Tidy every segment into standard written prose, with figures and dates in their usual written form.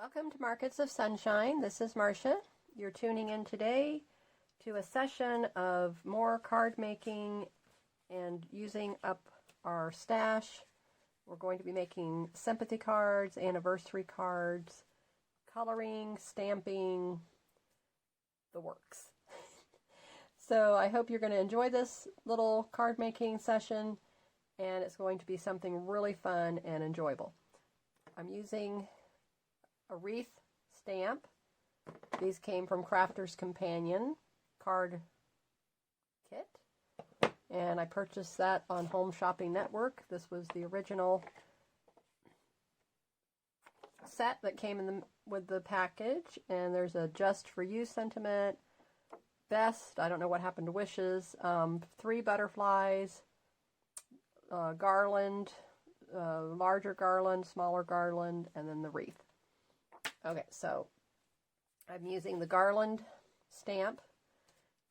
Welcome to Markets of Sunshine. This is Marsha. You're tuning in today to a session of more card making and using up our stash. We're going to be making sympathy cards, anniversary cards, coloring, stamping, the works. So I hope you're going to enjoy this little card making session, and it's going to be something really fun and enjoyable. I'm using a wreath stamp. These came from Crafter's Companion card kit, and I purchased that on Home Shopping Network. This was the original set that came with the package, and there's a Just For You sentiment, best, I don't know what happened to wishes, 3 butterflies, garland, larger garland, smaller garland, and then the wreath. Okay, so I'm using the garland stamp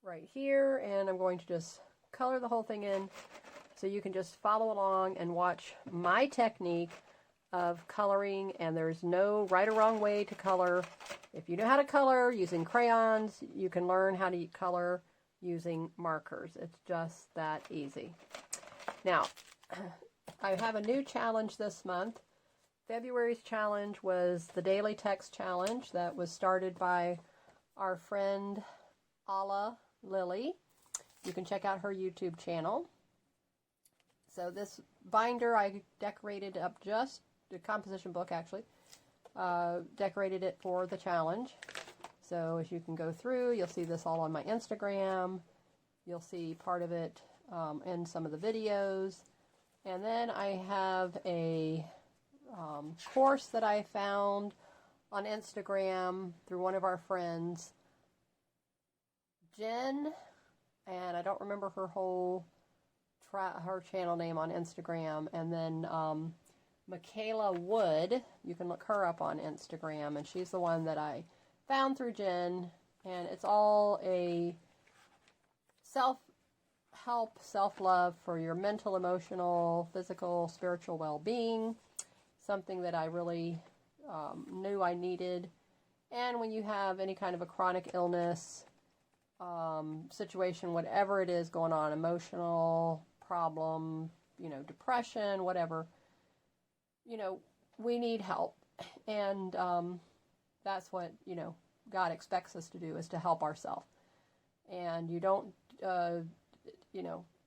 right here, and I'm going to just color the whole thing in so you can just follow along and watch my technique of coloring. And there's no right or wrong way to color. If you know how to color using crayons, you can learn how to color using markers. It's just that easy. Now, I have a new challenge this month. February's challenge was the Daily Text Challenge that was started by our friend Alla Lily. You can check out her YouTube channel. So this binder I decorated up, just the composition book actually, decorated it for the challenge. So as you can go through, you'll see this all on my Instagram. You'll see part of it in some of the videos. And then I have a course that I found on Instagram through one of our friends, Jen, and I don't remember her whole her channel name on Instagram, and then Michaela Wood. You can look her up on Instagram, and she's the one that I found through Jen, and it's all a self-help, self-love for your mental, emotional, physical, spiritual well-being. Something that I really knew I needed. And when you have any kind of a chronic illness situation, whatever it is going on, emotional problem, depression, whatever, we need help. And that's what, God expects us to do, is to help ourselves. And you don't,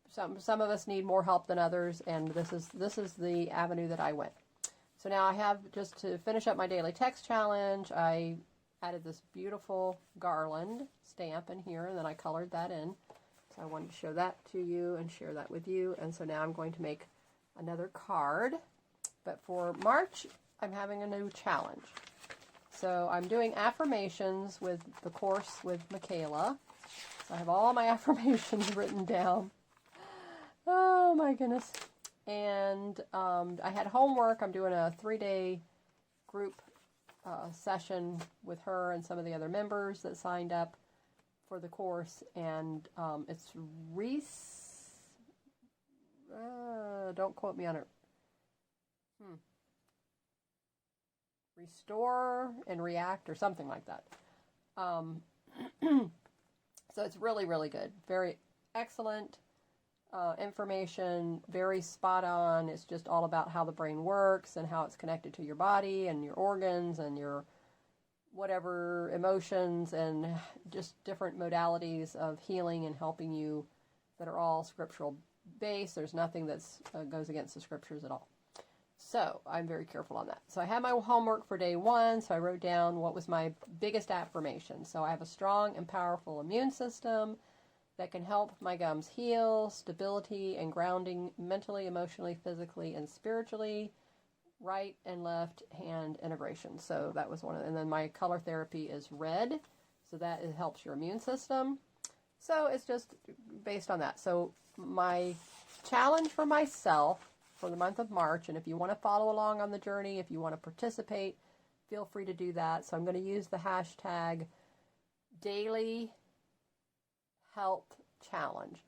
some of us need more help than others, and this is the avenue that I went. So now I have, just to finish up my daily text challenge, I added this beautiful garland stamp in here, and then I colored that in. So I wanted to show that to you and share that with you. And so now I'm going to make another card. But for March, I'm having a new challenge. So I'm doing affirmations with the course with Michaela. So I have all my affirmations written down. Oh my goodness. And I had homework. I'm doing a 3-day group session with her and some of the other members that signed up for the course. And it's don't quote me on it. Restore and React or something like that. So it's really, really good. Very excellent. Information, very spot on. It's just all about how the brain works and how it's connected to your body and your organs and your whatever emotions, and just different modalities of healing and helping you that are all scriptural based. There's nothing that goes against the scriptures at all. So I'm very careful on that. So I had my homework for day 1. So I wrote down what was my biggest affirmation. So I have a strong and powerful immune system that can help my gums heal, stability and grounding mentally, emotionally, physically, and spiritually, right and left hand integration. So that was one of them. And then my color therapy is red. So that helps your immune system. So it's just based on that. So my challenge for myself for the month of March, and if you want to follow along on the journey, if you want to participate, feel free to do that. So I'm going to use the hashtag Daily Health Challenge.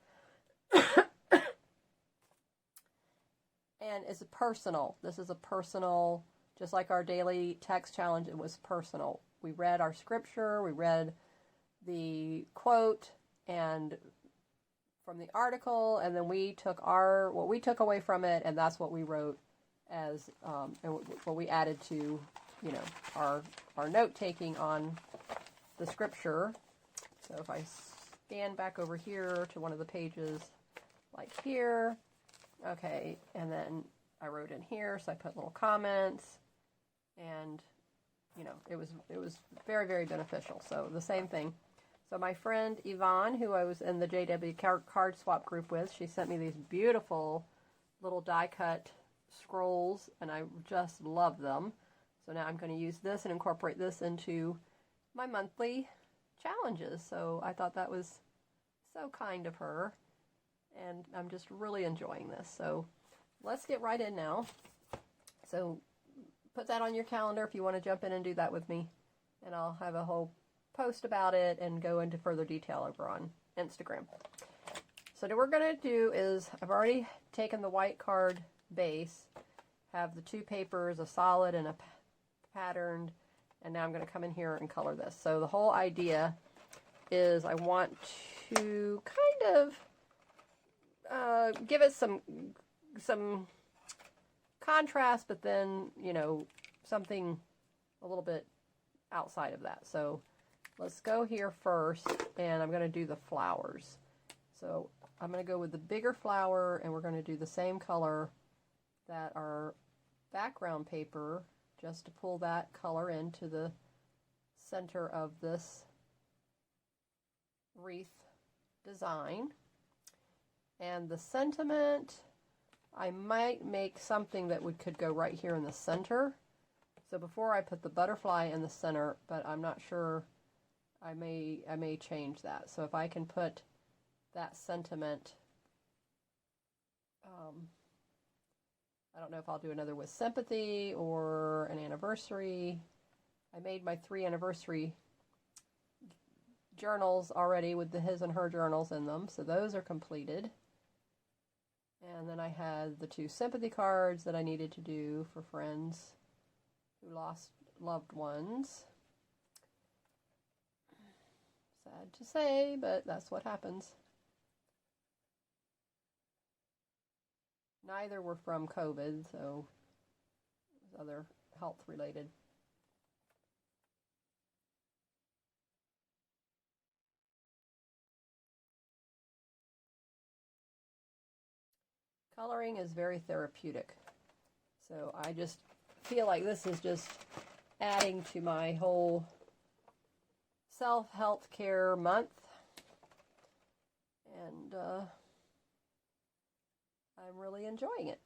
And it's personal. This is a personal just like our daily text challenge, it was personal. We read our scripture, we read the quote and from the article, and then we took what we took away from it, and that's what we wrote as and what we added to, you know, our note taking on the scripture. So if I scan back over here to one of the pages, like here, okay, and then I wrote in here, so I put little comments, and you know, it was very, very beneficial. So the same thing. So my friend Yvonne, who I was in the JW card swap group with, she sent me these beautiful little die cut scrolls, and I just love them. So now I'm going to use this and incorporate this into my monthly challenges. So I thought that was so kind of her, and I'm just really enjoying this. So let's get right in now. So put that on your calendar if you want to jump in and do that with me, and I'll have a whole post about it and go into further detail over on Instagram. So what we're going to do is, I've already taken the white card base, have the two papers, a solid and a patterned, and now I'm going to come in here and color this. So the whole idea is I want to kind of give it some contrast, but then, you know, something a little bit outside of that. So let's go here first, and I'm going to do the flowers. So I'm going to go with the bigger flower, and we're going to do the same color that our background paper, just to pull that color into the center of this wreath design. And the sentiment, I might make something that could go right here in the center. So before I put the butterfly in the center, but I'm not sure. I may change that. So if I can put that sentiment, I don't know if I'll do another with sympathy or an anniversary. I made my 3 anniversary journals already with the his and her journals in them, so those are completed. And then I had the 2 sympathy cards that I needed to do for friends who lost loved ones. Sad to say, but that's what happens. Neither were from COVID, so it was other health related. Coloring is very therapeutic. So I just feel like this is just adding to my whole self-health care month, and I'm really enjoying it.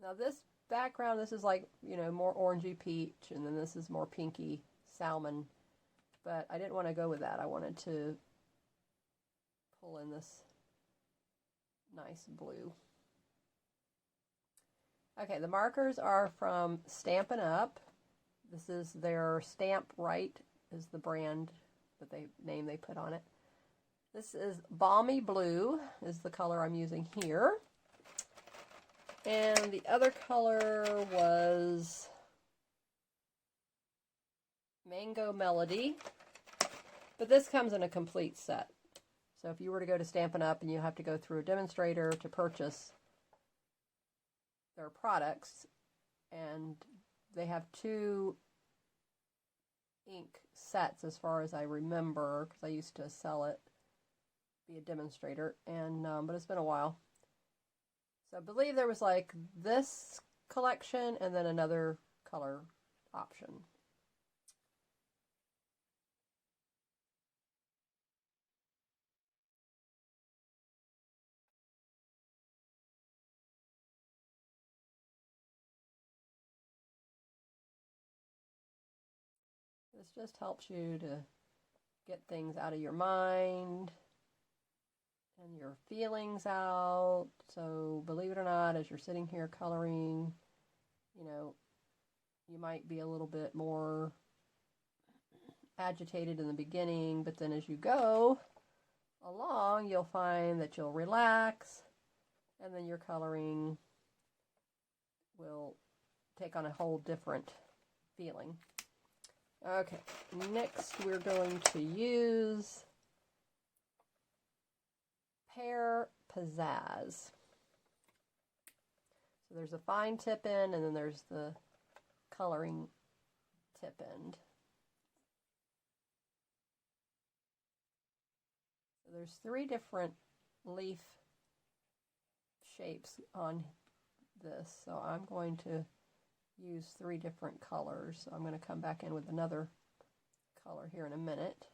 Now this background, this is like, you know, more orangey peach, and then this is more pinky salmon, but I didn't want to go with that. I wanted to pull in this nice blue. Okay, the markers are from Stampin' Up. This is their Stamp Right is the brand that name they put on it. This is Balmy Blue is the color I'm using here. And the other color was Mango Melody. But this comes in a complete set. So if you were to go to Stampin' Up and you have to go through a demonstrator to purchase their products, and they have 2 ink sets as far as I remember, because I used to sell it, be a demonstrator, and but it's been a while. So I believe there was like this collection and then another color option. This just helps you to get things out of your mind and your feelings out. So believe it or not, as you're sitting here coloring, you know, you might be a little bit more agitated in the beginning, but then as you go along, you'll find that you'll relax and then your coloring will take on a whole different feeling. Okay, next we're going to use Pear Pizzazz. So there's a fine tip end, and then there's the coloring tip end. So there's 3 different leaf shapes on this, so I'm going to use 3 different colors. So I'm going to come back in with another color here in a minute.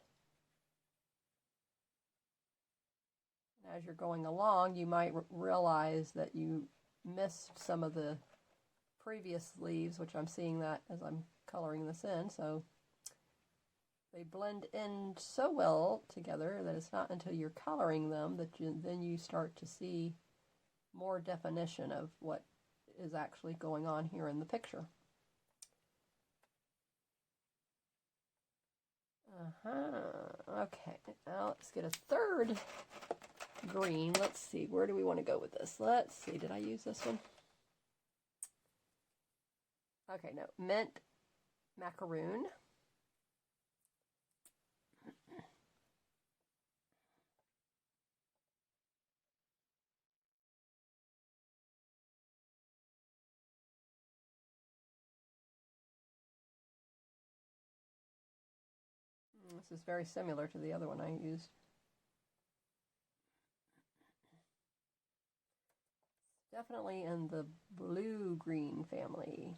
And as you're going along, you might realize that you missed some of the previous leaves, which I'm seeing that as I'm coloring this in. So they blend in so well together that it's not until you're coloring them that then you start to see more definition of what is actually going on here in the picture. Okay, now let's get a third green. Let's see, where do we want to go with this? Let's see, did I use this one? Okay, no, mint macaroon. This is very similar to the other one I used. Definitely in the blue-green family.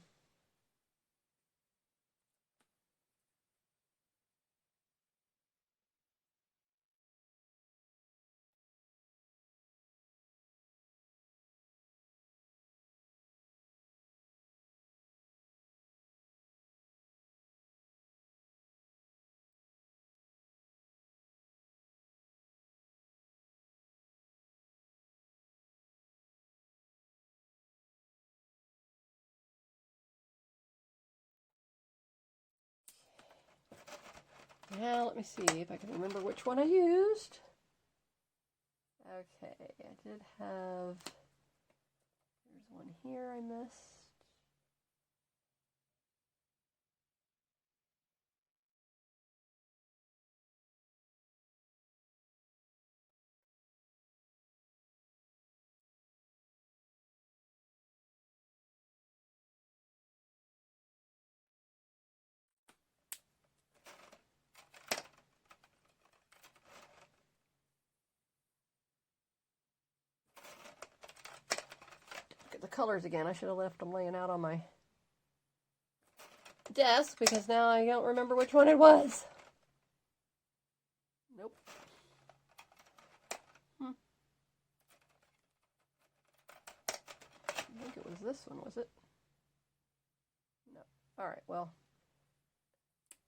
Now let me see if I can remember which one I used. Okay, I did have, there's one here I missed. Look at the colors again. I should have left them laying out on my desk because now I don't remember which one it was. Nope. I think it was this one, was it? No. All right, well,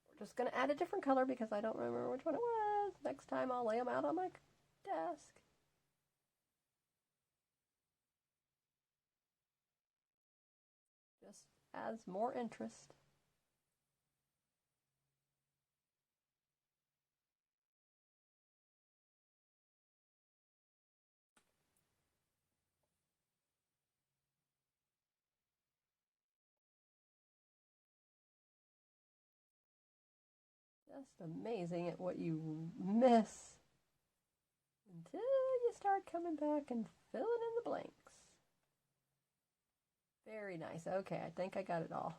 we're just going to add a different color because I don't remember which one it was. Next time I'll lay them out on my desk. Just adds more interest. Just amazing at what you miss until you start coming back and filling in the blanks. Very nice. Okay, I think I got it all.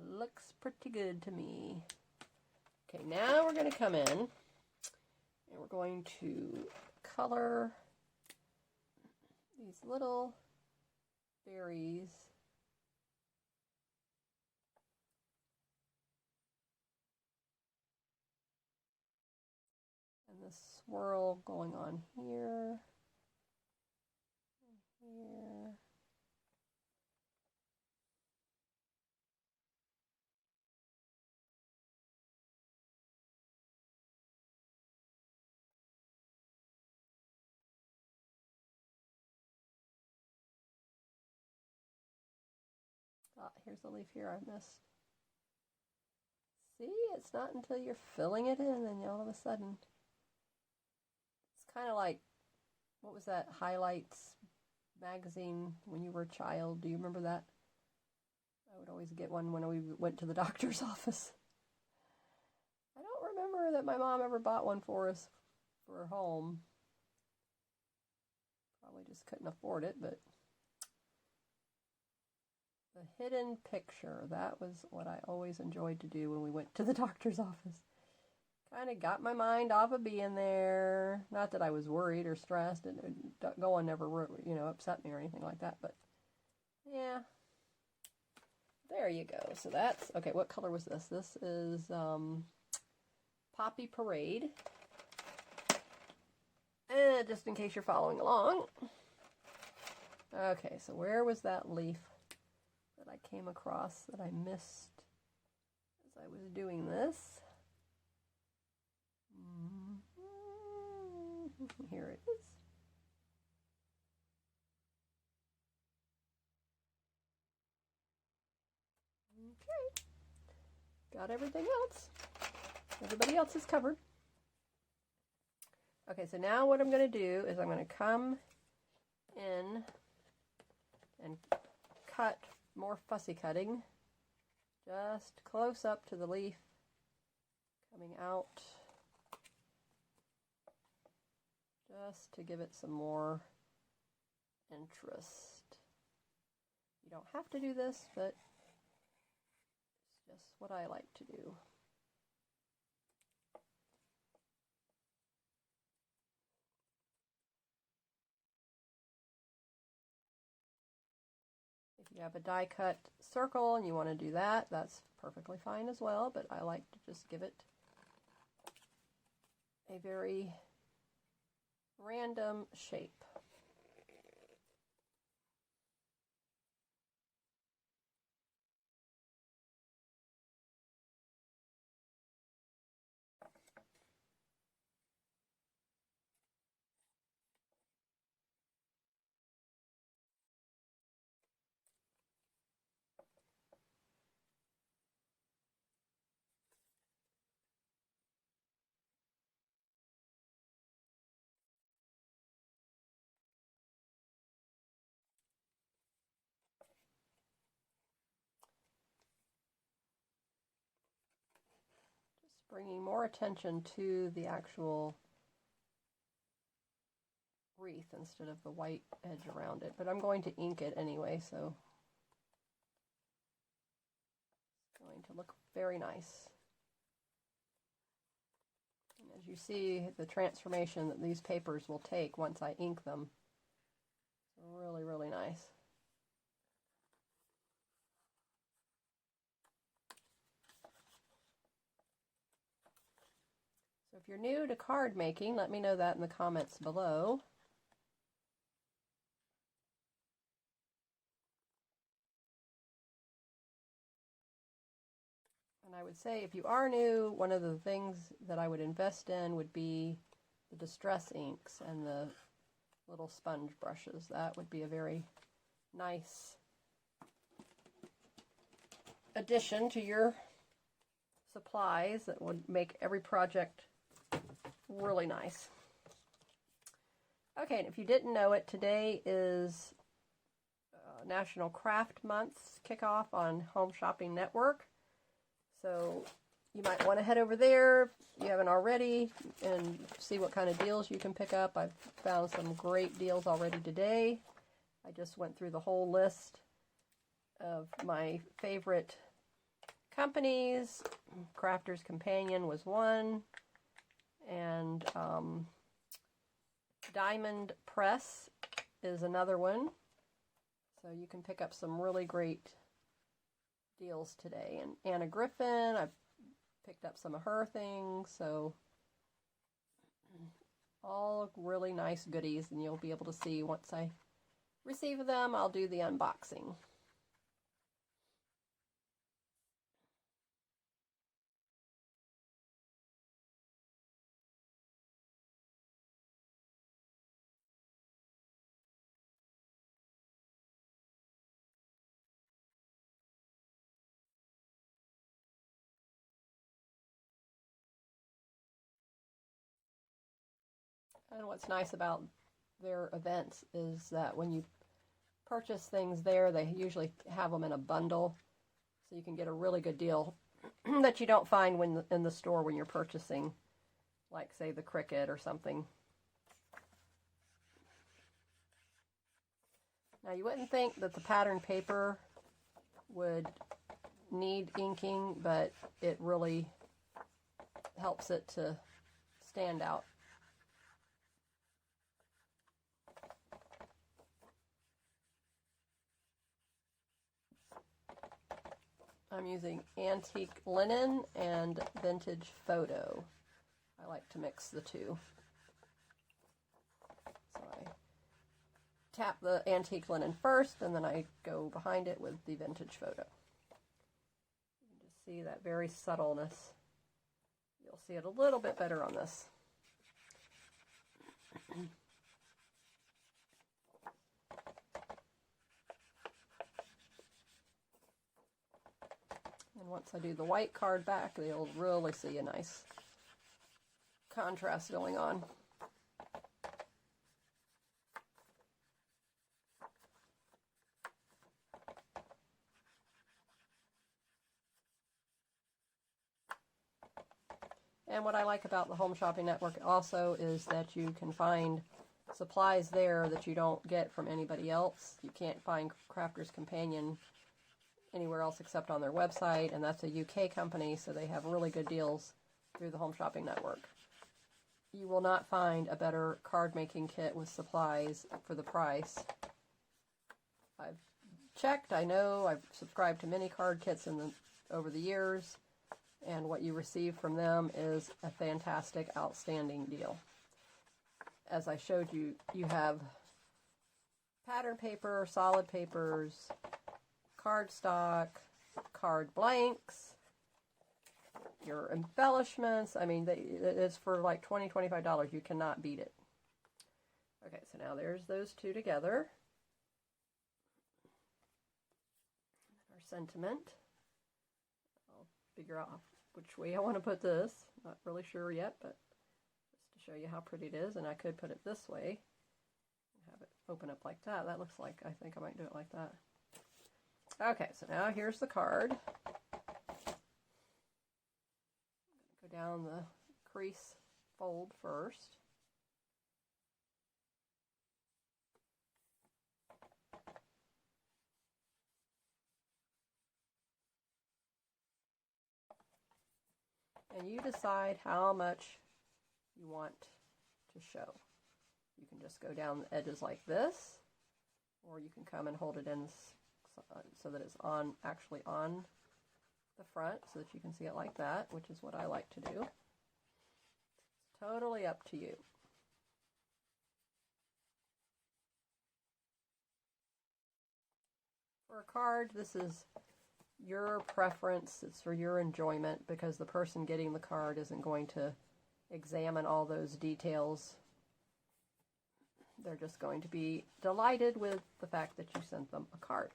Looks pretty good to me. Okay, now we're going to come in and we're going to color these little berries. And the swirl going on here. Here. Here's the leaf here I missed. See, it's not until you're filling it in and then all of a sudden, it's kind of like what was that highlights magazine when you were a child? Do you remember that? I would always get one when we went to the doctor's office. I don't remember that my mom ever bought one for us for home. Probably just couldn't afford it, but the hidden picture, that was what I always enjoyed to do when we went to the doctor's office. Kind of got my mind off of being there. Not that I was worried or stressed, and going never, upset me or anything like that, but yeah. There you go. So that's, okay, what color was this? This is Poppy Parade. And just in case you're following along. Okay, so where was that leaf that I came across that I missed as I was doing this? Here it is. Okay. Got everything else. Everybody else is covered. Okay, so now what I'm going to do is I'm going to come in and cut more fussy cutting just close up to the leaf coming out, just to give it some more interest. You don't have to do this, but it's just what I like to do. If you have a die cut circle and you want to do that, that's perfectly fine as well, but I like to just give it a very random shape. Bringing more attention to the actual wreath instead of the white edge around it. But I'm going to ink it anyway, so it's going to look very nice. And as you see, the transformation that these papers will take once I ink them, it's really, really nice. So if you're new to card making, let me know that in the comments below. And I would say if you are new, one of the things that I would invest in would be the distress inks and the little sponge brushes. That would be a very nice addition to your supplies that would make every project really nice. Okay, and if you didn't know it, today is National Craft Month's kickoff on Home Shopping Network. So you might want to head over there if you haven't already and see what kind of deals you can pick up. I've found some great deals already today. I just went through the whole list of my favorite companies. Crafter's Companion was one, and Diamond Press is another one. So you can pick up some really great deals today. And Anna Griffin, I've picked up some of her things, so all really nice goodies, and you'll be able to see once I receive them. I'll do the unboxing. And what's nice about their events is that when you purchase things there, they usually have them in a bundle, so you can get a really good deal that you don't find when in the store when you're purchasing, like, say, the Cricut or something. Now, you wouldn't think that the pattern paper would need inking, but it really helps it to stand out. I'm using antique linen and vintage photo. I like to mix the two. So I tap the antique linen first, and then I go behind it with the vintage photo. You can just see that very subtleness. You'll see it a little bit better on this. And once I do the white card back, you'll really see a nice contrast going on. And what I like about the Home Shopping Network also is that you can find supplies there that you don't get from anybody else. You can't find Crafter's Companion anywhere else except on their website, and that's a UK company, so they have really good deals through the Home Shopping Network. You will not find a better card making kit with supplies for the price. I've checked, I know, I've subscribed to many card kits over the years, and what you receive from them is a fantastic, outstanding deal. As I showed you, you have pattern paper, solid papers, cardstock, card blanks, your embellishments. I mean, it's for like $20, $25. You cannot beat it. Okay, so now there's those two together. Our sentiment. I'll figure out which way I want to put this. Not really sure yet, but just to show you how pretty it is. And I could put it this way and have it open up like that. That looks like, I think I might do it like that. Okay, so now here's the card. I'm going to go down the crease fold first. And you decide how much you want to show. You can just go down the edges like this, or you can come and hold it in so that it's actually on the front, so that you can see it like that, which is what I like to do. It's totally up to you. For a card, this is your preference. It's for your enjoyment, because the person getting the card isn't going to examine all those details. They're just going to be delighted with the fact that you sent them a card.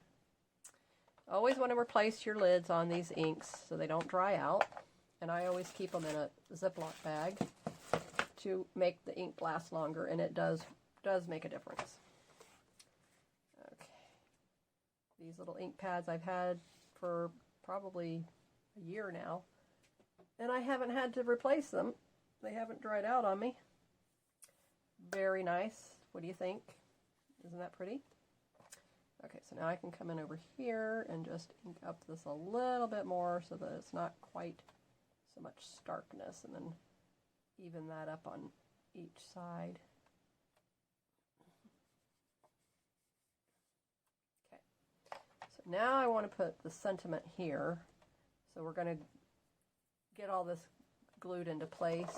Always want to replace your lids on these inks so they don't dry out, and I always keep them in a Ziploc bag to make the ink last longer, and it does make a difference. Okay, these little ink pads I've had for probably a year now, and I haven't had to replace them. They haven't dried out on me. Very nice. What do you think? Isn't that pretty? Okay, so now I can come in over here and just ink up this a little bit more so that it's not quite so much starkness, and then even that up on each side. Okay, so now I want to put the sentiment here. So we're going to get all this glued into place,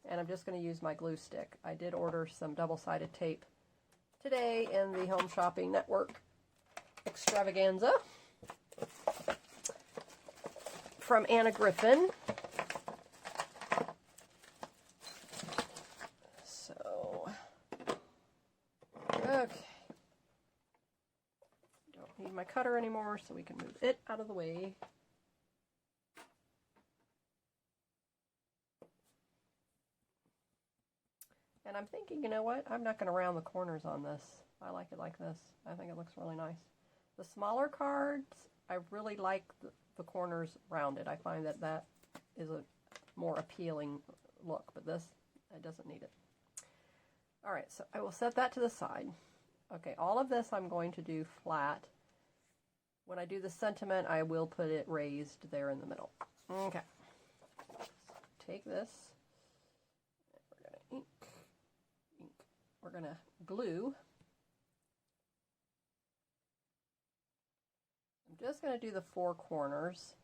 and I'm just going to use my glue stick. I did order some double-sided tape today in the Home Shopping Network extravaganza from Anna Griffin. So, okay. Don't need my cutter anymore, so we can move it out of the way. And I'm thinking, you know what? I'm not going to round the corners on this. I like it like this. I think it looks really nice. The smaller cards, I really like the corners rounded. I find that that is a more appealing look, but this, it doesn't need it. All right, so I will set that to the side. Okay, all of this I'm going to do flat. When I do the sentiment, I will put it raised there in the middle. Okay. Take this. We're going to ink. We're going to glue. I'm just going to do the four corners.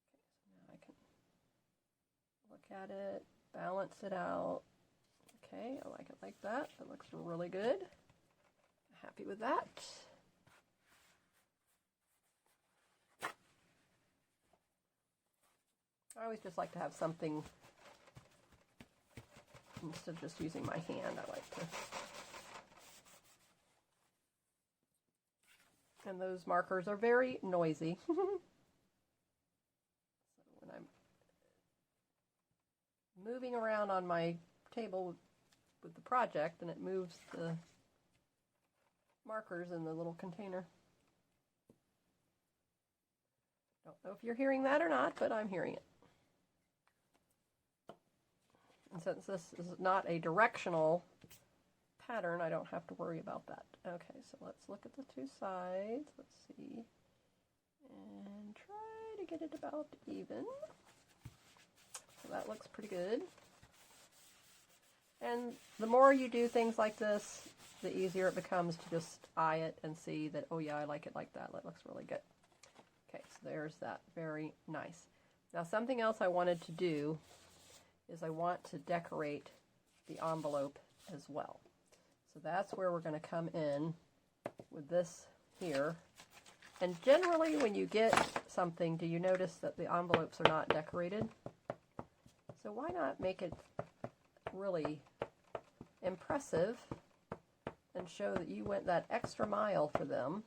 Okay, so now I can look at it, balance it out. Okay, I like it like that. That looks really good. Happy with that. I always just like to have something, instead of just using my hand, I like to. And those markers are very noisy. So when I'm moving around on my table with the project, and it moves the markers in the little container. Don't know if you're hearing that or not, but I'm hearing it. And since this is not a directional pattern, I don't have to worry about that. Okay, so let's look at the two sides. Let's see. And try to get it about even. So that looks pretty good. And the more you do things like this, the easier it becomes to just eye it and see that, oh yeah, I like it like that. That looks really good. Okay, so there's that. Very nice. Now something else I wanted to do is I want to decorate the envelope as well. So that's where we're going to come in with this here. And generally when you get something, do you notice that the envelopes are not decorated? So why not make it really impressive and show that you went that extra mile for them.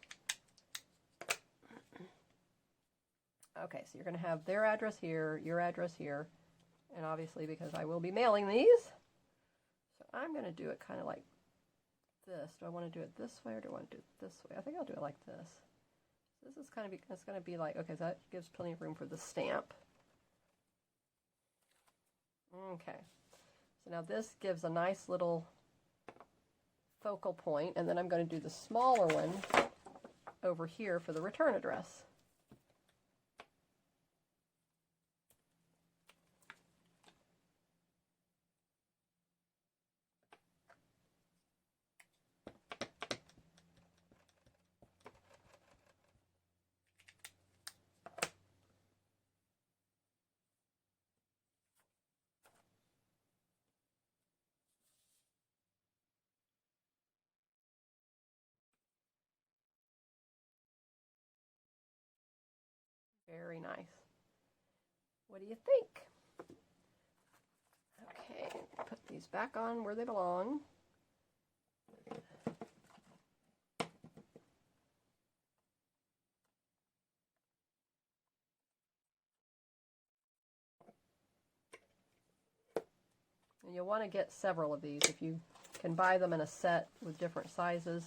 Okay, so you're going to have their address here, your address here, and obviously because I will be mailing these, so I'm going to do it kind of like this. Do I want to do it this way or do I want to do it this way? I think I'll do it like this. This is kind of, it's going to be like, okay, so that gives plenty of room for the stamp. Okay, so now this gives a nice little focal point, and then I'm going to do the smaller one over here for the return address. Very nice. What do you think? Okay, put these back on where they belong. And you'll want to get several of these. If you can buy them in a set with different sizes,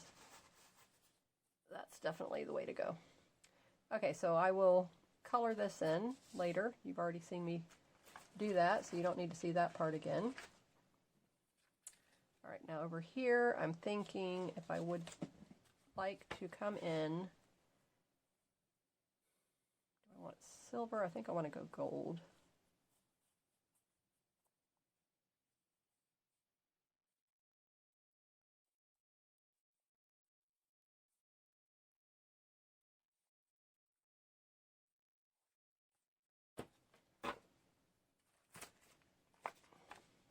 that's definitely the way to go. Okay, so I will color this in later. You've already seen me do that, so you don't need to see that part again. All right, now over here, I'm thinking if I would like to come in, do I want silver? I think I want to go gold.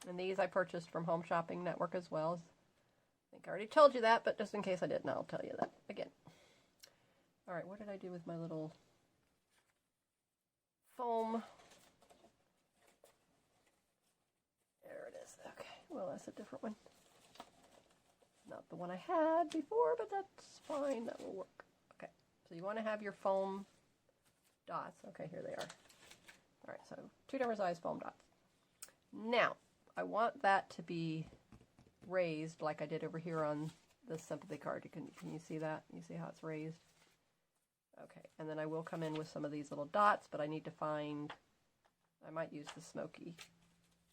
And these I purchased from Home Shopping Network as well. I think I already told you that, but just in case I didn't, I'll tell you that again. All right, what did I do with my little foam? There it is. Okay, well, that's a different one. not the one I had before, but that's fine. That will work. Okay, so you want to have your foam dots. Okay, here they are. All right, so 2 different size foam dots. Now, I want that to be raised like I did over here on the sympathy card. Can you see that? You see how it's raised? Okay, and then I will come in with some of these little dots, but I need to find, I might use the smoky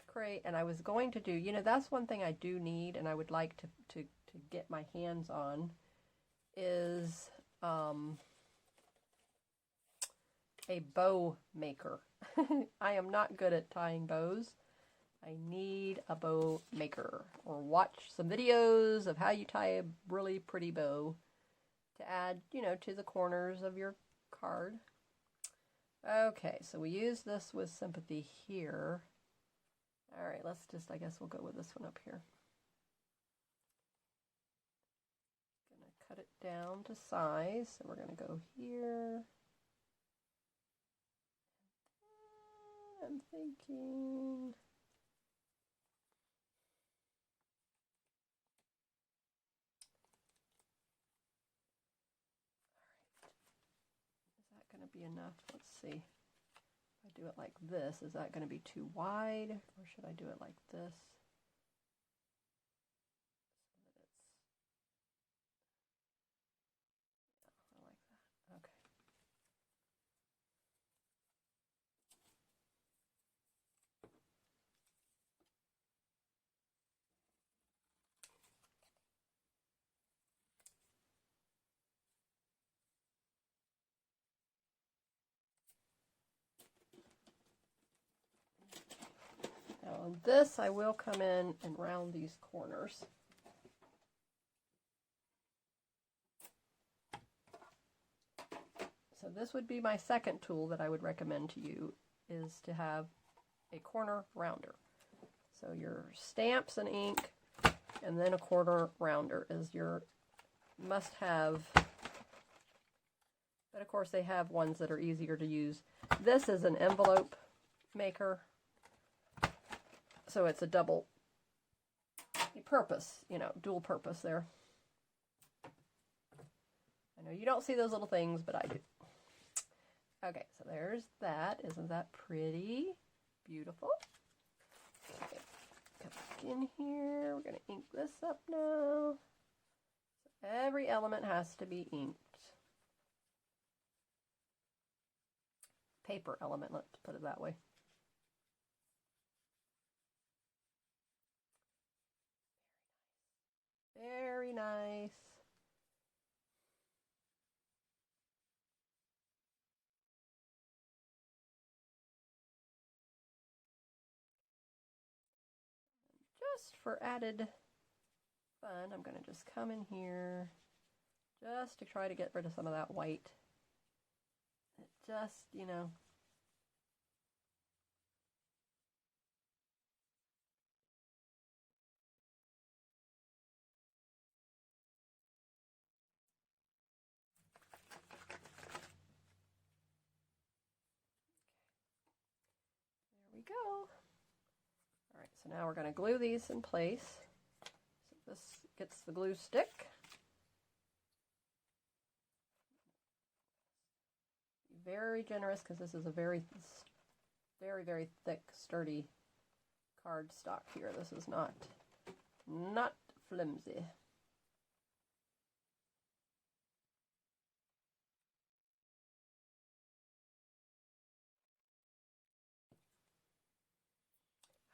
crate, and I was going to do, that's one thing I do need, and I would like to get my hands on, is a bow maker. I am not good at tying bows. I need a bow maker, or watch some videos of how you tie a really pretty bow to add, to the corners of your card. Okay, so we use this with sympathy here. All right, I guess we'll go with this one up here. Gonna cut it down to size, so we're gonna go here. I'm thinking, going to be enough? Let's see. If I do it like this, is that going to be too wide, or should I do it like this? So that it's, yeah, I like that. Okay. Now on this, I will come in and round these corners. So this would be my second tool that I would recommend to you, is to have a corner rounder. So your stamps and ink, and then a corner rounder is your must-have. But of course they have ones that are easier to use. This is an envelope maker, so it's a double purpose, dual purpose there. I know you don't see those little things, but I do. Okay, so there's that. Isn't that pretty? Beautiful. Okay, come back in here. We're going to ink this up now. So every element has to be inked. Paper element, let's put it that way. Very nice. Just for added fun, I'm going to just come in here just to try to get rid of some of that white. It just, There we go. All right, so now we're going to glue these in place. So this gets the glue stick. Be very generous, because this is a very, very thick, sturdy cardstock here. This is not flimsy.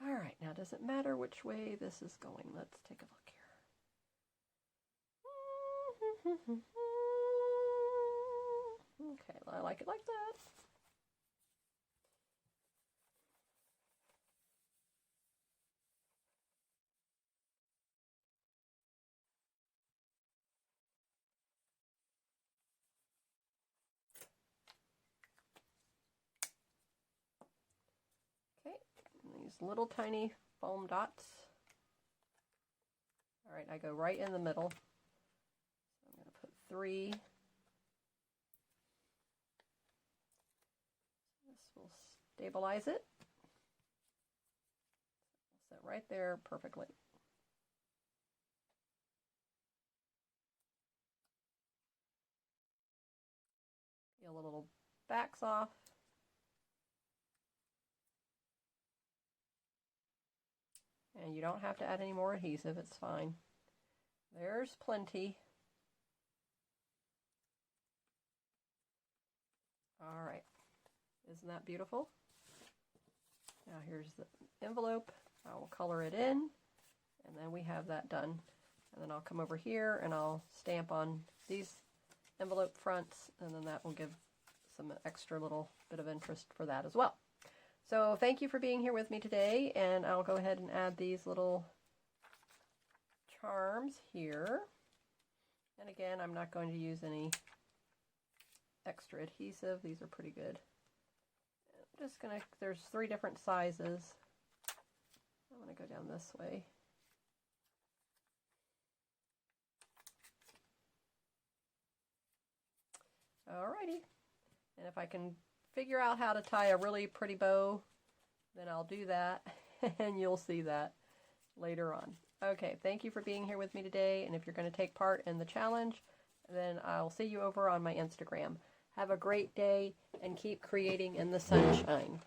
All right, now does it matter which way this is going? Let's take a look here. Okay, well, I like it like that. Okay, and these little tiny foam dots. All right, I go right in the middle. So I'm going to put 3. This will stabilize it. It'll sit right there perfectly. peel the little backs off. And you don't have to add any more adhesive, it's fine. There's plenty. All right, isn't that beautiful? Now here's the envelope. I will color it in, and then we have that done. And then I'll come over here and I'll stamp on these envelope fronts, and then that will give some extra little bit of interest for that as well. So thank you for being here with me today, and I'll go ahead and add these little charms here. And again, I'm not going to use any extra adhesive. These are pretty good. I'm just gonna, there's 3 different sizes. I'm gonna go down this way. Alrighty, and if I can figure out how to tie a really pretty bow, then I'll do that, and you'll see that later on. Okay, thank you for being here with me today, and if you're going to take part in the challenge, then I'll see you over on my Instagram. Have a great day, and keep creating in the sunshine.